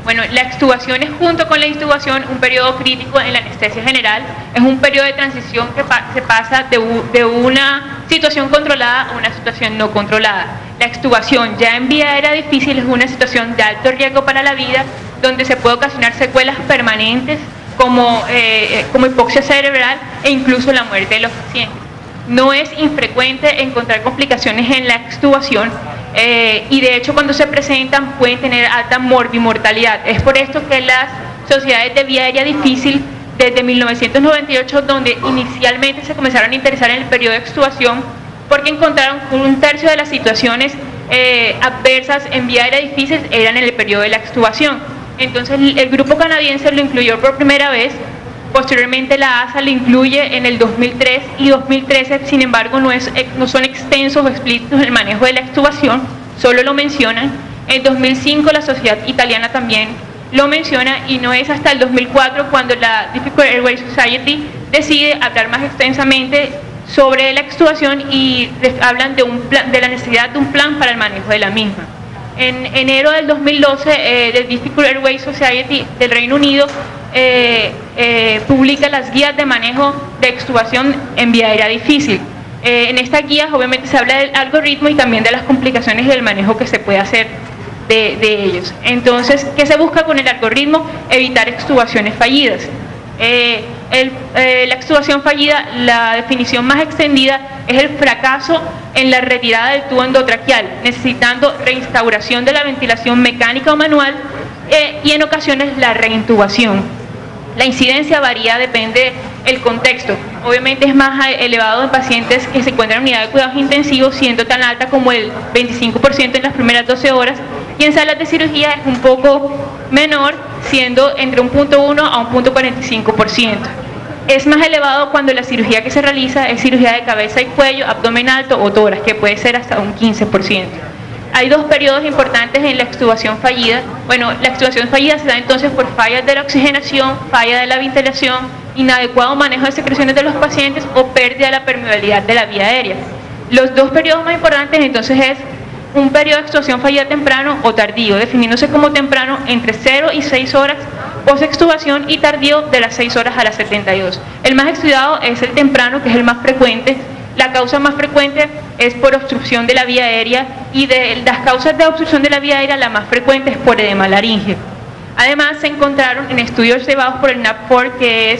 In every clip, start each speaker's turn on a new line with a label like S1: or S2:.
S1: Bueno, la extubación es, junto con la intubación, un periodo crítico en la anestesia general. Es un periodo de transición que se pasa de una situación controlada a una situación no controlada. La extubación ya en vía aérea difícil es una situación de alto riesgo para la vida, donde se puede ocasionar secuelas permanentes como hipoxia cerebral e incluso la muerte de los pacientes. No es infrecuente encontrar complicaciones en la extubación, y de hecho cuando se presentan pueden tener alta morbimortalidad. Es por esto que las sociedades de vía aérea difícil, desde 1998, donde inicialmente se comenzaron a interesar en el periodo de extubación, porque encontraron que un tercio de las situaciones adversas en vía aérea difícil eran en el periodo de la extubación. Entonces el grupo canadiense lo incluyó por primera vez. Posteriormente la ASA lo incluye en el 2003 y 2013, sin embargo no son extensos o explícitos en el manejo de la extubación, solo lo mencionan. En 2005 la Sociedad Italiana también lo menciona, y no es hasta el 2004 cuando la Difficult Airway Society decide hablar más extensamente sobre la extubación y hablan de la necesidad de un plan para el manejo de la misma. En enero del 2012, The Difficult Airway Society del Reino Unido publica las guías de manejo de extubación en vía aérea difícil. En estas guías obviamente se habla del algoritmo y también de las complicaciones del manejo que se puede hacer de ellos. Entonces, ¿qué se busca con el algoritmo? Evitar extubaciones fallidas. La extubación fallida, la definición más extendida, es el fracaso en la retirada del tubo endotraqueal, necesitando reinstauración de la ventilación mecánica o manual, y en ocasiones la reintubación. La incidencia varía, depende del contexto. Obviamente es más elevado en pacientes que se encuentran en unidad de cuidados intensivos, siendo tan alta como el 25% en las primeras 12 horas, y en salas de cirugía es un poco menor, siendo entre un 0.1 a un 0.45%. Es más elevado cuando la cirugía que se realiza es cirugía de cabeza y cuello, abdomen alto o tórax, que puede ser hasta un 15%. Hay dos periodos importantes en la extubación fallida. Bueno, la extubación fallida se da entonces por fallas de la oxigenación, falla de la ventilación, inadecuado manejo de secreciones de los pacientes o pérdida de la permeabilidad de la vía aérea. Los dos periodos más importantes entonces es un periodo de extubación fallida temprano o tardío, definiéndose como temprano entre 0 y 6 horas post-extubación, y tardío de las 6 horas a las 72. El más estudiado es el temprano, que es el más frecuente. La causa más frecuente es por obstrucción de la vía aérea, y de las causas de obstrucción de la vía aérea la más frecuente es por edema laríngeo. Además se encontraron en estudios llevados por el NAPFOR, que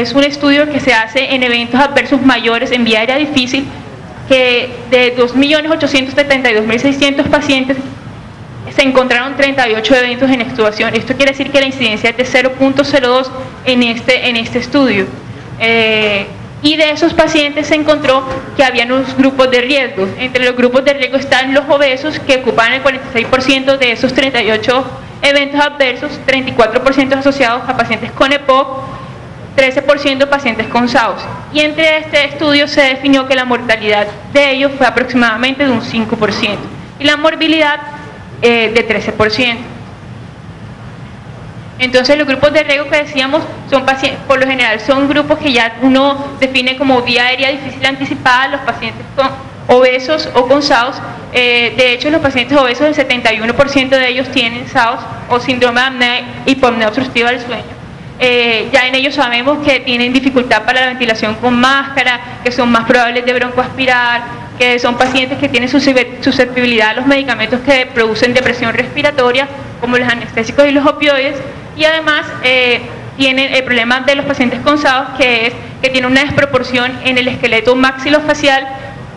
S1: es un estudio que se hace en eventos adversos mayores en vía aérea difícil, que de 2.872.600 pacientes se encontraron 38 eventos en extubación. Esto quiere decir que la incidencia es de 0.02 en este estudio. Y de esos pacientes se encontró que habían unos grupos de riesgo. Entre los grupos de riesgo están los obesos, que ocupan el 46% de esos 38 eventos adversos, 34% asociados a pacientes con EPOC, 13% pacientes con SAOS. Y entre este estudio se definió que la mortalidad de ellos fue aproximadamente de un 5% y la morbilidad de 13%. Entonces los grupos de riesgo que decíamos son pacientes, por lo general son grupos que ya uno define como vía aérea difícil anticipada, los pacientes con obesos o con SAOS. De hecho, los pacientes obesos, el 71% de ellos tienen SAOS o síndrome de apnea hipopnea obstructiva del sueño. Ya en ellos sabemos que tienen dificultad para la ventilación con máscara, que son más probables de broncoaspirar, que son pacientes que tienen susceptibilidad a los medicamentos que producen depresión respiratoria, como los anestésicos y los opioides. Y además tienen el problema de los pacientes con SAOS, que es que tienen una desproporción en el esqueleto maxilofacial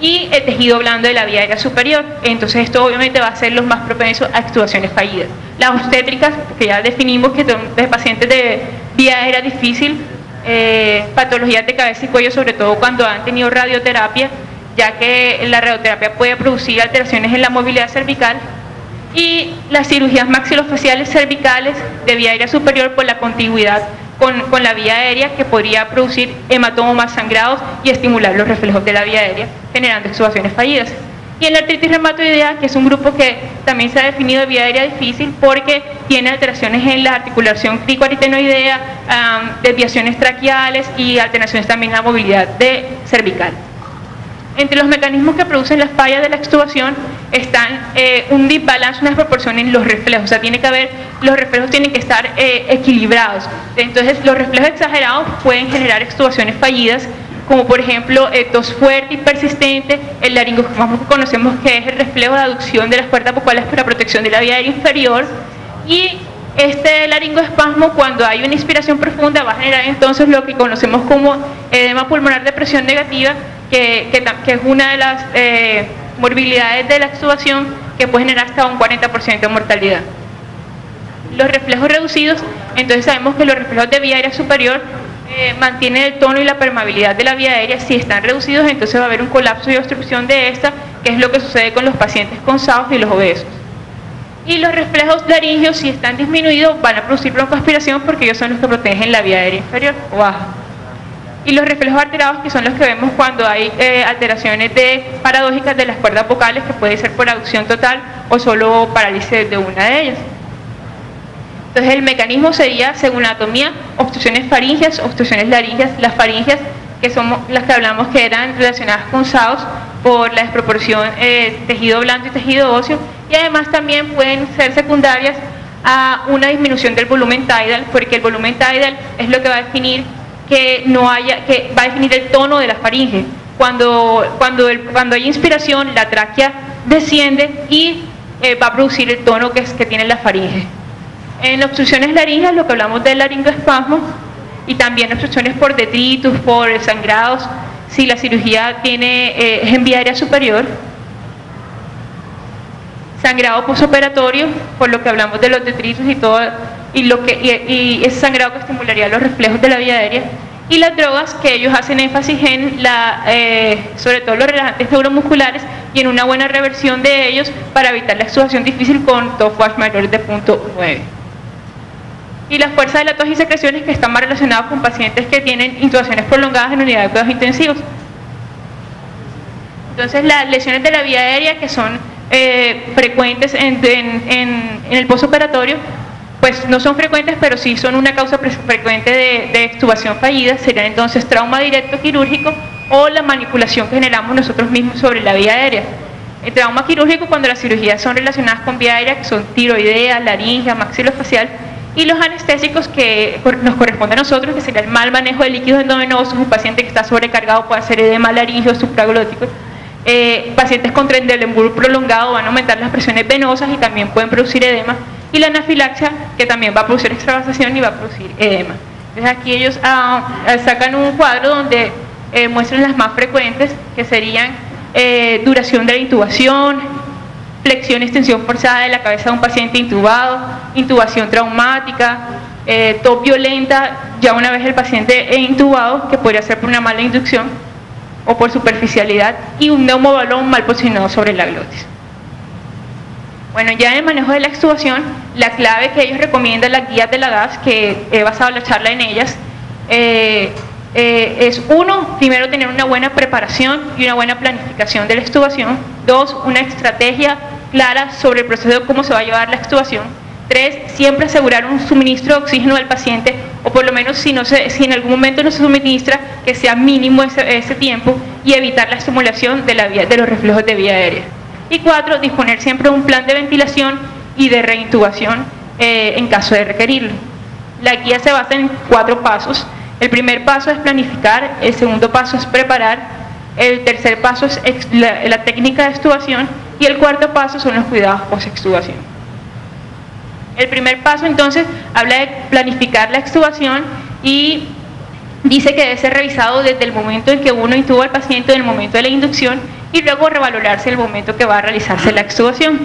S1: y el tejido blando de la vía aérea superior. Entonces esto obviamente va a ser los más propensos a extubaciones fallidas. Las obstétricas, que ya definimos que son de pacientes de vía aérea difícil, patologías de cabeza y cuello, sobre todo cuando han tenido radioterapia, ya que la radioterapia puede producir alteraciones en la movilidad cervical, y las cirugías maxilofaciales cervicales de vía aérea superior por la contigüidad con la vía aérea, que podría producir hematomas, sangrados y estimular los reflejos de la vía aérea, generando extubaciones fallidas. Y en la artritis reumatoidea, que es un grupo que también se ha definido de vía aérea difícil porque tiene alteraciones en la articulación cricoaritenoidea, desviaciones traqueales y alteraciones también en la movilidad cervical. Entre los mecanismos que producen las fallas de la extubación están un desbalance, una desproporción en los reflejos, o sea, los reflejos tienen que estar equilibrados. Entonces, los reflejos exagerados pueden generar extubaciones fallidas, como por ejemplo tos fuerte y persistente, el laringoespasmo que conocemos que es el reflejo de aducción de las cuerdas vocales para protección de la vía aérea inferior, y este laringoespasmo, cuando hay una inspiración profunda, va a generar entonces lo que conocemos como edema pulmonar de presión negativa, que es una de las morbilidades de la extubación, que puede generar hasta un 40% de mortalidad. Los reflejos reducidos, entonces sabemos que los reflejos de vía aérea superior mantienen el tono y la permeabilidad de la vía aérea. Si están reducidos, entonces va a haber un colapso y obstrucción de esta, que es lo que sucede con los pacientes con SAOS y los obesos. Y los reflejos laringeos, si están disminuidos, van a producir broncoaspiración, porque ellos son los que protegen la vía aérea inferior o baja. Y los reflejos alterados, que son los que vemos cuando hay alteraciones paradójicas de las cuerdas vocales, que puede ser por aducción total o solo parálisis de una de ellas. Entonces el mecanismo sería, según la anatomía, obstrucciones faríngeas, obstrucciones laringeas. Las faríngeas, que son las que hablamos que eran relacionadas con SAOS por la desproporción tejido blando y tejido óseo, y además también pueden ser secundarias a una disminución del volumen tidal, porque el volumen tidal es lo que va a definir va a definir el tono de la faringe. Cuando hay inspiración, la tráquea desciende y va a producir el tono que tiene la faringe. En obstrucciones laringeas, lo que hablamos del laringoespasmo, y también obstrucciones por detritus, por sangrados, si la cirugía es en vía aérea superior. Sangrado posoperatorio, por lo que hablamos de los detritus y todo, y ese sangrado que estimularía los reflejos de la vía aérea. Y las drogas, que ellos hacen énfasis en sobre todo los relajantes neuromusculares, y en una buena reversión de ellos para evitar la extubación difícil con top wash mayores de 0.9. Y las fuerzas de la tos y secreciones, que están más relacionadas con pacientes que tienen intubaciones prolongadas en unidades de cuidados intensivos. Entonces, las lesiones de la vía aérea, que son frecuentes en el postoperatorio, pues no son frecuentes, pero sí son una causa frecuente de extubación fallida. Serían entonces trauma directo quirúrgico o la manipulación que generamos nosotros mismos sobre la vía aérea. El trauma quirúrgico, cuando las cirugías son relacionadas con vía aérea, que son tiroidea, laringe, maxilofacial, y los anestésicos que nos corresponde a nosotros, que sería el mal manejo de líquidos endovenosos. Un paciente que está sobrecargado puede hacer edema laríngeo supraglótico. Pacientes con Trendelenburg prolongado van a aumentar las presiones venosas y también pueden producir edema. Y la anafilaxia, que también va a producir extravasación y va a producir edema. Entonces aquí ellos sacan un cuadro donde muestran las más frecuentes, que serían duración de la intubación, flexión y extensión forzada de la cabeza de un paciente intubado, intubación traumática, tos violenta ya una vez el paciente intubado, que podría ser por una mala inducción o por superficialidad, y un neumobalón mal posicionado sobre la glotis. Bueno, ya en el manejo de la extubación, la clave que ellos recomiendan, las guías de la DAS, que he basado la charla en ellas, es primero tener una buena preparación y una buena planificación de la extubación. 2, una estrategia clara sobre el proceso de cómo se va a llevar la extubación. 3, siempre asegurar un suministro de oxígeno al paciente, o por lo menos si en algún momento no se suministra, que sea mínimo ese tiempo, y evitar la estimulación de los reflejos de vía aérea. Y 4, disponer siempre de un plan de ventilación y de reintubación en caso de requerirlo. La guía se basa en 4 pasos. El primer paso es planificar, el segundo paso es preparar, el tercer paso es la técnica de extubación, y el cuarto paso son los cuidados post-extubación. El primer paso entonces habla de planificar la extubación y dice que debe ser revisado desde el momento en que uno intuba al paciente, en el momento de la inducción, y luego revalorarse el momento que va a realizarse la extubación.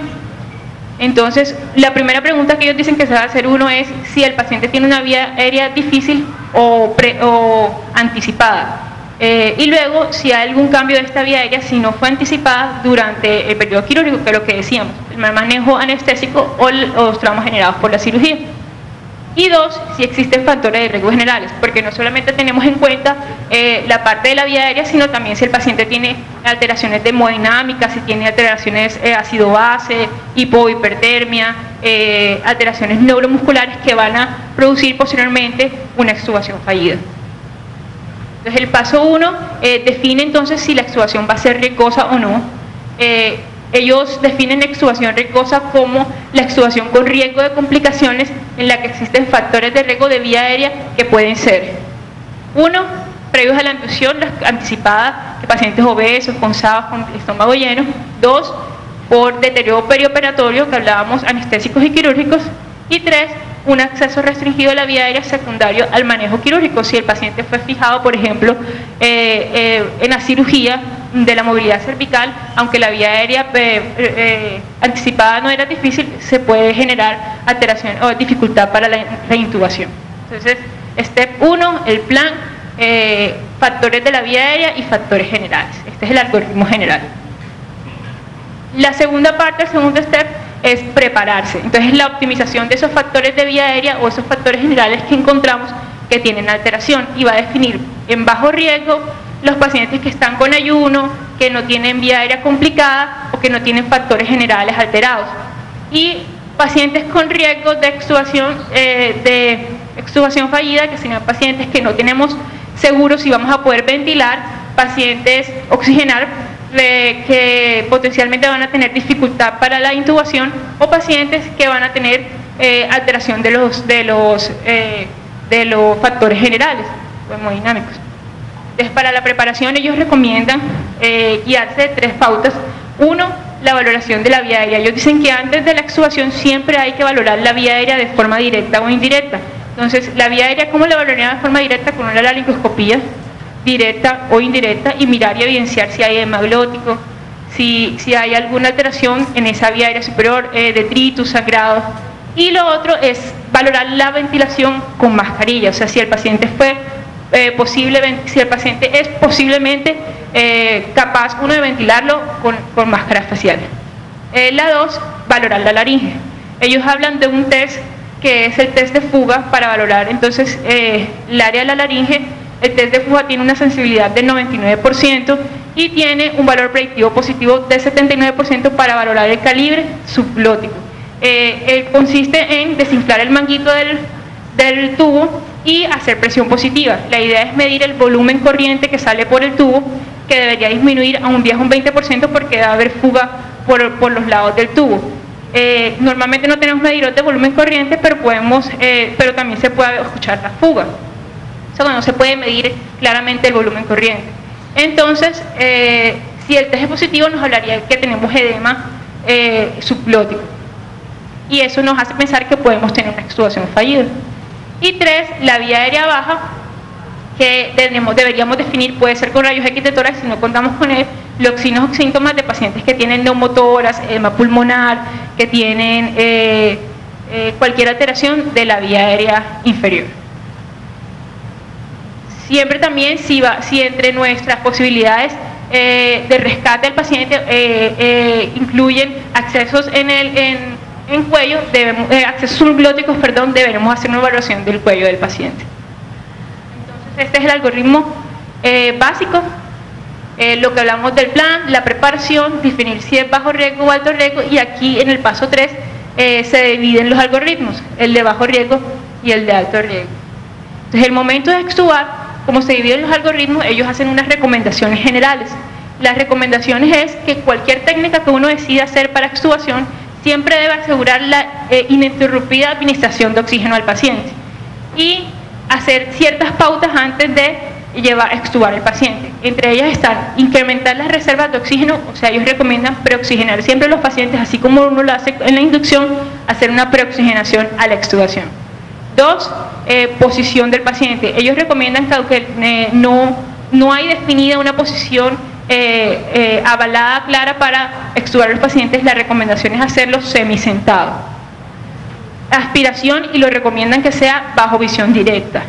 S1: Entonces, la primera pregunta que ellos dicen que se va a hacer uno es si el paciente tiene una vía aérea difícil o anticipada. Y luego, si hay algún cambio de esta vía aérea, si no fue anticipada durante el periodo quirúrgico, que es lo que decíamos, el manejo anestésico o los traumas generados por la cirugía. Y 2, si existen factores de riesgo generales, porque no solamente tenemos en cuenta la parte de la vía aérea, sino también si el paciente tiene alteraciones de hemodinámica, si tiene alteraciones ácido-base, hipohipertermia, alteraciones neuromusculares que van a producir posteriormente una extubación fallida. Entonces el paso 1 define entonces si la extubación va a ser riesgosa o no. Ellos definen extubación riesgosa como la extubación con riesgo de complicaciones en la que existen factores de riesgo de vía aérea que pueden ser: 1, previos a la inducción anticipada de pacientes obesos, con SABAS, con estómago lleno; 2, por deterioro perioperatorio, que hablábamos, anestésicos y quirúrgicos; y 3, un acceso restringido a la vía aérea secundario al manejo quirúrgico, si el paciente fue fijado, por ejemplo, en la cirugía de la movilidad cervical, aunque la vía aérea anticipada no era difícil, se puede generar alteración o dificultad para la reintubación. Entonces, step 1, el plan, factores de la vía aérea y factores generales. Este es el algoritmo general. La segunda parte, el segundo step, es prepararse. Entonces, la optimización de esos factores de vía aérea o esos factores generales que encontramos que tienen alteración, y va a definir en bajo riesgo los pacientes que están con ayuno, que no tienen vía aérea complicada o que no tienen factores generales alterados, y pacientes con riesgo de extubación fallida, que serían pacientes que no tenemos seguros si vamos a poder ventilar, pacientes oxigenar que potencialmente van a tener dificultad para la intubación, o pacientes que van a tener alteración de los factores generales hemodinámicos. Entonces, para la preparación ellos recomiendan guiarse de 3 pautas. 1, la valoración de la vía aérea. Ellos dicen que antes de la extubación siempre hay que valorar la vía aérea de forma directa o indirecta. Entonces, la vía aérea, ¿cómo la valorarían de forma directa? Con una laringoscopía directa o indirecta, y mirar y evidenciar si hay edema glótico, si hay alguna alteración en esa vía aérea superior, detritus, sangrado. Y lo otro es valorar la ventilación con mascarilla, o sea, si el paciente es posiblemente capaz, uno, de ventilarlo con máscara facial. La 2, valorar la laringe. Ellos hablan de un test que es el test de fuga para valorar entonces el área de la laringe. El test de fuga tiene una sensibilidad del 99% y tiene un valor predictivo positivo del 79% para valorar el calibre subglótico. Consiste en desinflar el manguito del tubo y hacer presión positiva. La idea es medir el volumen corriente que sale por el tubo, que debería disminuir a un 10 o un 20% porque debe haber fuga por los lados del tubo. Normalmente no tenemos medidor de volumen corriente, pero también se puede escuchar la fuga. Cuando se puede medir claramente el volumen corriente. Entonces, si el test es positivo, nos hablaría de que tenemos edema subglótico, y eso nos hace pensar que podemos tener una extubación fallida. Y 3, la vía aérea baja, que deberíamos definir, puede ser con rayos X de tórax si no contamos con él, los signos o síntomas de pacientes que tienen neumotórax, edema pulmonar, que tienen cualquier alteración de la vía aérea inferior. Siempre también, si entre nuestras posibilidades de rescate del paciente incluyen accesos en cuello, accesos subglóticos, perdón, deberemos hacer una evaluación del cuello del paciente. Entonces, este es el algoritmo básico. Lo que hablamos del plan, la preparación, definir si es bajo riesgo o alto riesgo, y aquí en el paso 3 se dividen los algoritmos, el de bajo riesgo y el de alto riesgo. Entonces, el momento de extubar, como se dividen los algoritmos, ellos hacen unas recomendaciones generales. Las recomendaciones es que cualquier técnica que uno decida hacer para extubación siempre debe asegurar la ininterrumpida administración de oxígeno al paciente y hacer ciertas pautas antes de extubar al paciente. Entre ellas están incrementar las reservas de oxígeno, o sea, ellos recomiendan preoxigenar siempre a los pacientes, así como uno lo hace en la inducción, hacer una preoxigenación a la extubación. 2, posición del paciente. Ellos recomiendan que aunque no hay definida una posición avalada clara para extubar a los pacientes, la recomendación es hacerlo semisentado. Aspiración, y lo recomiendan que sea bajo visión directa.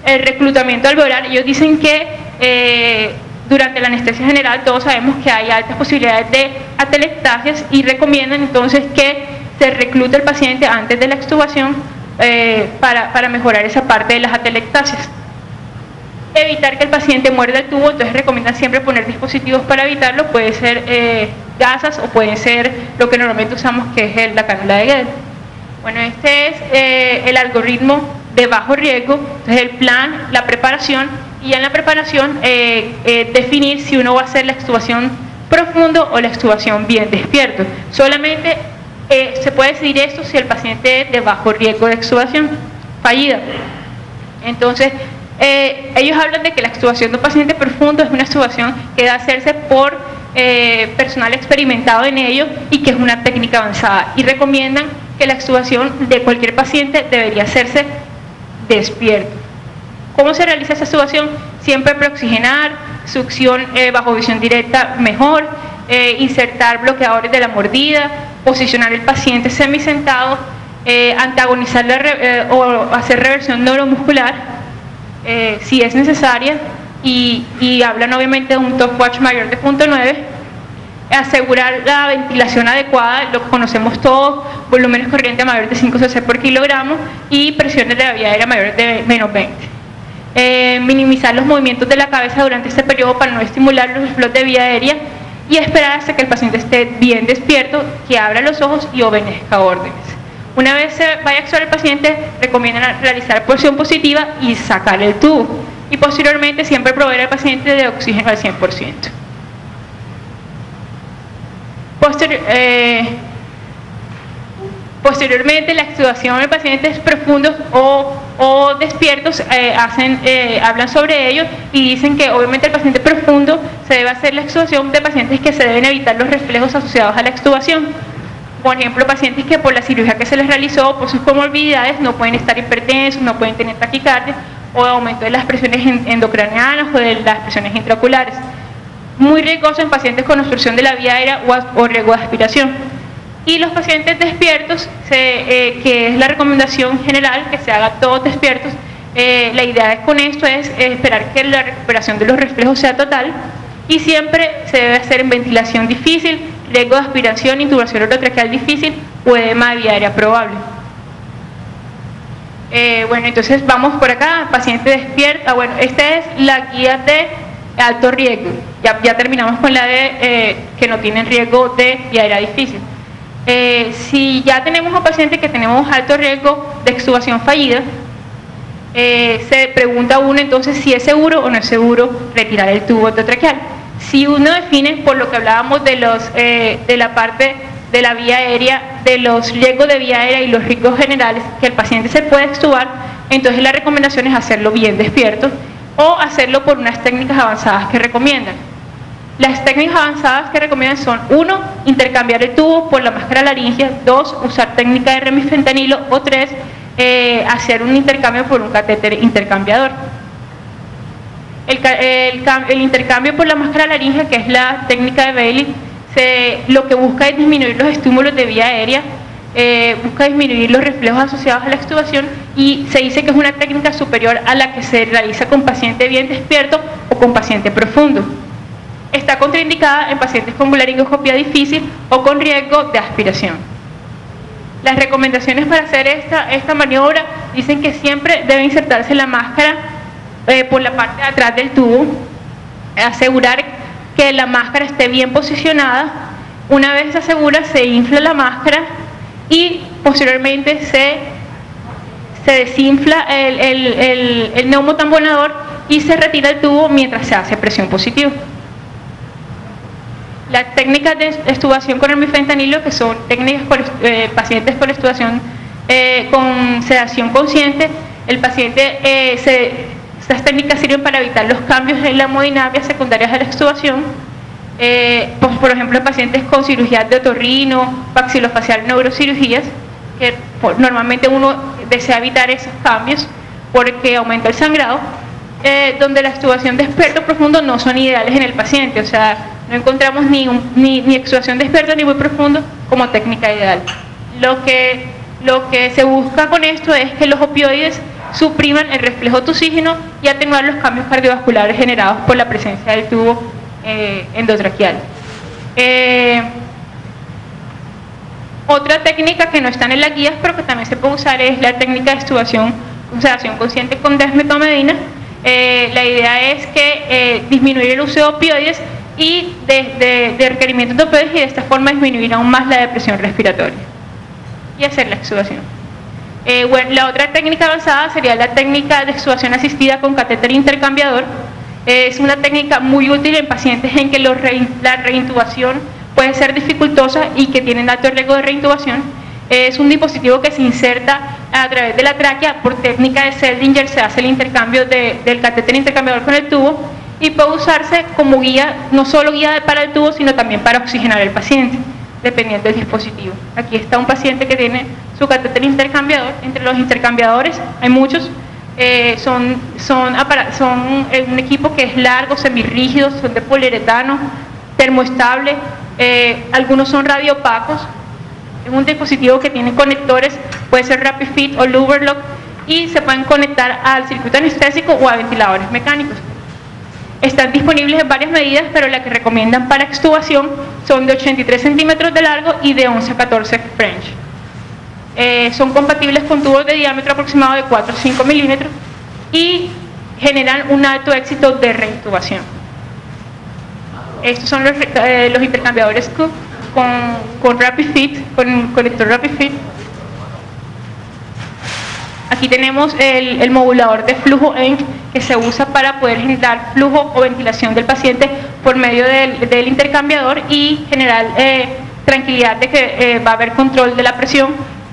S1: El reclutamiento alveolar, ellos dicen que durante la anestesia general todos sabemos que hay altas posibilidades de atelectasias, y recomiendan entonces que se reclute el paciente antes de la extubación para mejorar esa parte de las atelectasias. Evitar que el paciente muerda el tubo, entonces recomiendan siempre poner dispositivos para evitarlo, puede ser gasas o puede ser lo que normalmente usamos, que es la cánula de Guedes. Bueno, este es el algoritmo de bajo riesgo. Entonces, el plan, la preparación, y en la preparación definir si uno va a hacer la extubación profundo o la extubación bien despierto. Solamente se puede decidir esto si el paciente es de bajo riesgo de extubación fallida. Entonces, ellos hablan de que la extubación de un paciente profundo es una extubación que debe hacerse por personal experimentado en ello y que es una técnica avanzada, y recomiendan que la extubación de cualquier paciente debería hacerse despierto. ¿Cómo se realiza esa extubación? Siempre preoxigenar, succión bajo visión directa mejor, insertar bloqueadores de la mordida, posicionar el paciente semisentado, antagonizar o hacer reversión neuromuscular si es necesaria, y hablan obviamente de un top watch mayor de 0.9, asegurar la ventilación adecuada, lo que conocemos todos, volúmenes corrientes mayores de 5 cc por kilogramo y presiones de la vía aérea mayores de menos 20. Minimizar los movimientos de la cabeza durante este periodo para no estimular los flows de vía aérea, y esperar hasta que el paciente esté bien despierto, que abra los ojos y obedezca órdenes. Una vez se vaya a extubar el paciente, recomiendan realizar porción positiva y sacar el tubo, y posteriormente siempre proveer al paciente de oxígeno al 100%. Posteriormente, la extubación de pacientes profundos o despiertos hablan sobre ello y dicen que obviamente el paciente profundo se debe hacer la extubación de pacientes que se deben evitar los reflejos asociados a la extubación. Por ejemplo, pacientes que por la cirugía que se les realizó, por sus comorbilidades, no pueden estar hipertensos, no pueden tener taquicardia o aumento de las presiones endocraneanas o de las presiones intraoculares. Muy riesgoso en pacientes con obstrucción de la vía aérea o riesgo de aspiración. Y los pacientes despiertos, que es la recomendación general, que se haga todos despiertos. La idea con esto es esperar que la recuperación de los reflejos sea total, y siempre se debe hacer en ventilación difícil, riesgo de aspiración, intubación orotraqueal difícil o edema de vía aérea probable. Bueno, entonces vamos por acá, paciente despierto. Bueno, esta es la guía de alto riesgo. Ya terminamos con la de que no tienen riesgo de vía aérea difícil. Si ya tenemos a un paciente que tenemos alto riesgo de extubación fallida, se pregunta uno entonces si es seguro o no es seguro retirar el tubo endotraqueal. Si uno define, por lo que hablábamos de la parte de la vía aérea, de los riesgos de vía aérea y los riesgos generales, que el paciente se puede extubar, entonces la recomendación es hacerlo bien despierto o hacerlo por unas técnicas avanzadas que recomiendan. Las técnicas avanzadas que recomiendan son: 1, intercambiar el tubo por la máscara laringea; 2, usar técnica de remifentanilo; o 3, hacer un intercambio por un catéter intercambiador. El intercambio por la máscara laringea, que es la técnica de Bailey, lo que busca es disminuir los estímulos de vía aérea, busca disminuir los reflejos asociados a la extubación, y se dice que es una técnica superior a la que se realiza con paciente bien despierto o con paciente profundo. Está contraindicada en pacientes con laringoscopía difícil o con riesgo de aspiración. Las recomendaciones para hacer esta maniobra dicen que siempre debe insertarse la máscara por la parte de atrás del tubo, asegurar que la máscara esté bien posicionada. Una vez se asegura, se infla la máscara y posteriormente se desinfla el neumotamponador y se retira el tubo mientras se hace presión positiva. Las técnicas de extubación con remifentanilo, que son técnicas con pacientes con extubación con sedación consciente, el paciente, estas técnicas sirven para evitar los cambios en la hemodinámica secundarias a la extubación. Por ejemplo, en pacientes con cirugías de otorrino, maxilofacial, neurocirugías, que normalmente uno desea evitar esos cambios porque aumenta el sangrado, donde la extubación de experto profundo no son ideales en el paciente. O sea, no encontramos ni extubación de experto ni muy profundo como técnica ideal. Lo que se busca con esto es que los opioides supriman el reflejo toxígeno y atenuar los cambios cardiovasculares generados por la presencia del tubo endotraqueal. Otra técnica que no están en las guías pero que también se puede usar es la técnica de extubación con sedación consciente con desmetomedina. La idea es que disminuir el uso de opioides y de requerimientos de opioides, y de esta forma disminuir aún más la depresión respiratoria y hacer la extubación. Bueno, la otra técnica avanzada sería la técnica de extubación asistida con catéter intercambiador. Es una técnica muy útil en pacientes en que la reintubación puede ser dificultosa y que tienen alto riesgo de reintubación. Es un dispositivo que se inserta a través de la tráquea. Por técnica de Seldinger se hace el intercambio del catéter intercambiador con el tubo y puede usarse como guía, no solo guía para el tubo, sino también para oxigenar al paciente, dependiendo del dispositivo. Aquí está un paciente que tiene su catéter intercambiador. Entre los intercambiadores hay muchos. Son un equipo que es largo, semirrígido, son de poliuretano, termoestable, algunos son radioopacos. Es un dispositivo que tiene conectores, puede ser Rapid Fit o Luberlock, y se pueden conectar al circuito anestésico o a ventiladores mecánicos. Están disponibles en varias medidas, pero la que recomiendan para extubación son de 83 centímetros de largo y de 11 a 14 French. Son compatibles con tubos de diámetro aproximado de 4 o 5 milímetros y generan un alto éxito de reintubación. Estos son los intercambiadores Cook con Rapid Fit, con conector Rapid Fit. Aquí tenemos el modulador de flujo ENC, que se usa para poder generar flujo o ventilación del paciente por medio del intercambiador y generar tranquilidad de que va a haber control de la presión,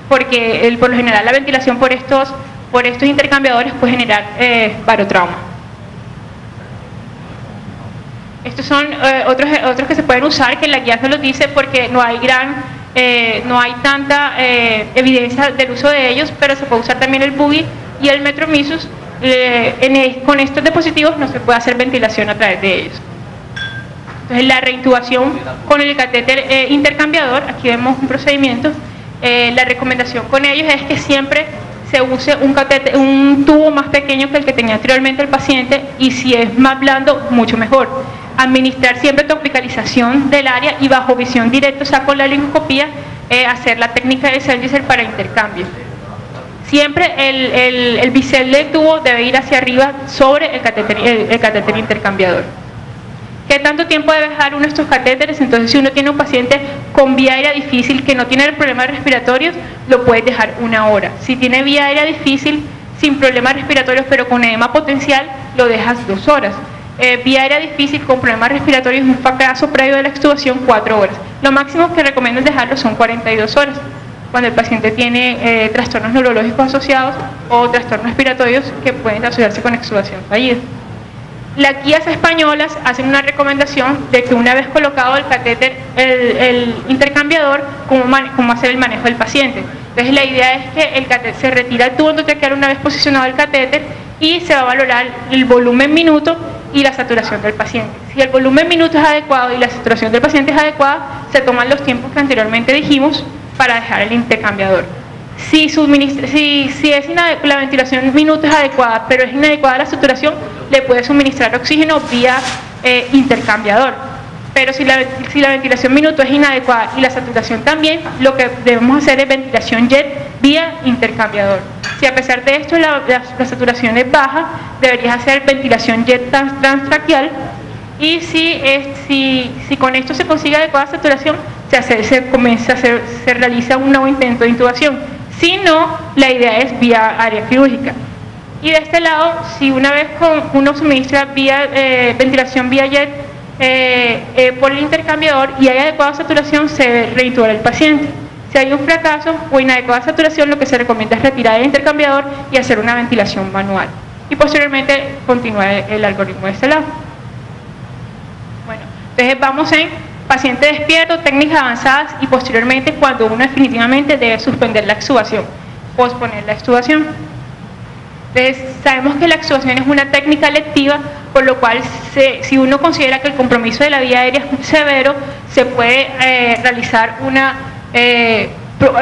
S1: porque por lo general la ventilación por estos intercambiadores puede generar barotrauma. Estos son otros que se pueden usar, que la guía no los dice porque no hay tanta evidencia del uso de ellos, pero se puede usar también el Boogie y el Metromisus. Con estos dispositivos no se puede hacer ventilación a través de ellos. Entonces la reintubación con el catéter intercambiador, aquí vemos un procedimiento. La recomendación con ellos es que siempre se use un tubo más pequeño que el que tenía anteriormente el paciente, y si es más blando, mucho mejor. Administrar siempre topicalización del área y bajo visión directa, o sea, con la laringoscopía, hacer la técnica de Seldinger para intercambio. Siempre el bisel del tubo debe ir hacia arriba sobre el catéter intercambiador. ¿Qué tanto tiempo debe dejar uno de estos catéteres? Entonces, si uno tiene un paciente con vía aérea difícil que no tiene problemas respiratorios, lo puedes dejar 1 hora. Si tiene vía aérea difícil, sin problemas respiratorios pero con edema potencial, lo dejas 2 horas. Vía aérea difícil con problemas respiratorios, un fracaso previo de la extubación, 4 horas. Lo máximo que recomiendo dejarlo son 42 horas, cuando el paciente tiene trastornos neurológicos asociados o trastornos respiratorios que pueden asociarse con extubación fallida. Las guías españolas hacen una recomendación de que una vez colocado el catéter, el intercambiador, cómo hacer el manejo del paciente. Entonces la idea es que el catéter se retira el tubo endotraqueal una vez posicionado el catéter y se va a valorar el volumen minuto y la saturación del paciente. Si el volumen minuto es adecuado y la saturación del paciente es adecuada, se toman los tiempos que anteriormente dijimos para dejar el intercambiador. Si la ventilación minuto es adecuada, pero es inadecuada la saturación, le puede suministrar oxígeno vía intercambiador. Pero si la ventilación minuto es inadecuada y la saturación también, lo que debemos hacer es ventilación jet vía intercambiador. Si a pesar de esto la saturación es baja, deberías hacer ventilación jet transtraqueal, y si con esto se consigue adecuada saturación, se realiza un nuevo intento de intubación. Si no, la idea es vía área quirúrgica. Y de este lado, si una vez uno suministra ventilación vía jet por el intercambiador y hay adecuada saturación, se debe reintubar el paciente. Si hay un fracaso o inadecuada saturación, lo que se recomienda es retirar el intercambiador y hacer una ventilación manual. Y posteriormente continuar el algoritmo de este lado. Bueno, entonces vamos en paciente despierto, técnicas avanzadas y posteriormente cuando uno definitivamente debe suspender la extubación, posponer la extubación. Entonces sabemos que la extubación es una técnica electiva, por lo cual si uno considera que el compromiso de la vía aérea es severo, se puede realizar una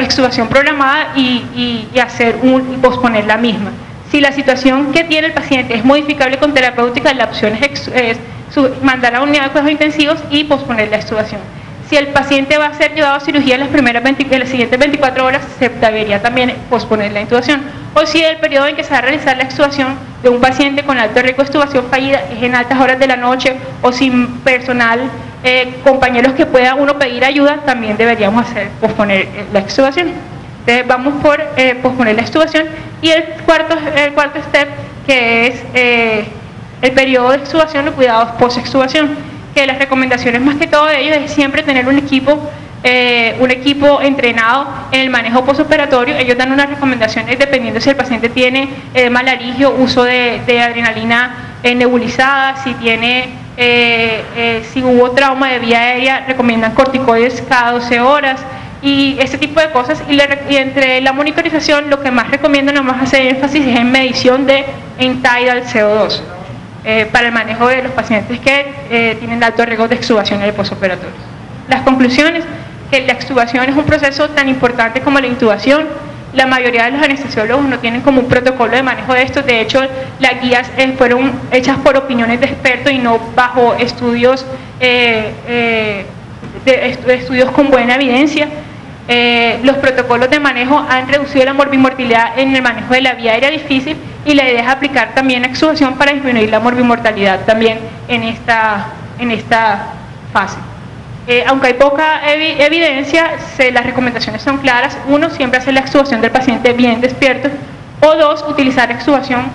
S1: extubación programada y posponer la misma. Si la situación que tiene el paciente es modificable con terapéutica, la opción es mandar a la unidad de cuidados intensivos y posponer la extubación. Si el paciente va a ser llevado a cirugía en las siguientes 24 horas, se debería también posponer la intubación. O si el periodo en que se va a realizar la extubación de un paciente con alto riesgo de extubación fallida es en altas horas de la noche o sin personal, compañeros que pueda uno pedir ayuda, también deberíamos posponer la extubación. Entonces vamos por posponer la extubación. Y el cuarto step, que es El periodo de extubación, los cuidados post-extubación, que las recomendaciones más que todo de ellos es siempre tener un equipo entrenado en el manejo postoperatorio. Ellos dan unas recomendaciones dependiendo si el paciente tiene edema laringio, uso de adrenalina nebulizada, si hubo trauma de vía aérea, recomiendan corticoides cada 12 horas y ese tipo de cosas. Y entre la monitorización, lo que más recomiendan, nada más hacer énfasis es en medición de end-tidal CO2 para el manejo de los pacientes que tienen alto riesgo de extubación en el postoperatorio. Las conclusiones: que la extubación es un proceso tan importante como la intubación. La mayoría de los anestesiólogos no tienen como un protocolo de manejo de esto. De hecho, las guías fueron hechas por opiniones de expertos y no bajo estudios estudios con buena evidencia. Los protocolos de manejo han reducido la morbimortalidad en el manejo de la vía aérea difícil, y la idea es aplicar también extubación para disminuir la morbimortalidad también en esta fase. Aunque hay poca evidencia, las recomendaciones son claras. 1, siempre hacer la extubación del paciente bien despierto, o 2, utilizar extubación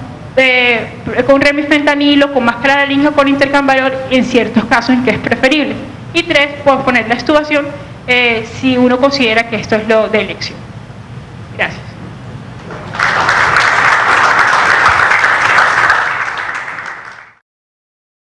S1: con remifentanilo, con máscara laringea, con intercambiador, en ciertos casos en que es preferible. Y 3, posponer la extubación si uno considera que esto es lo de elección.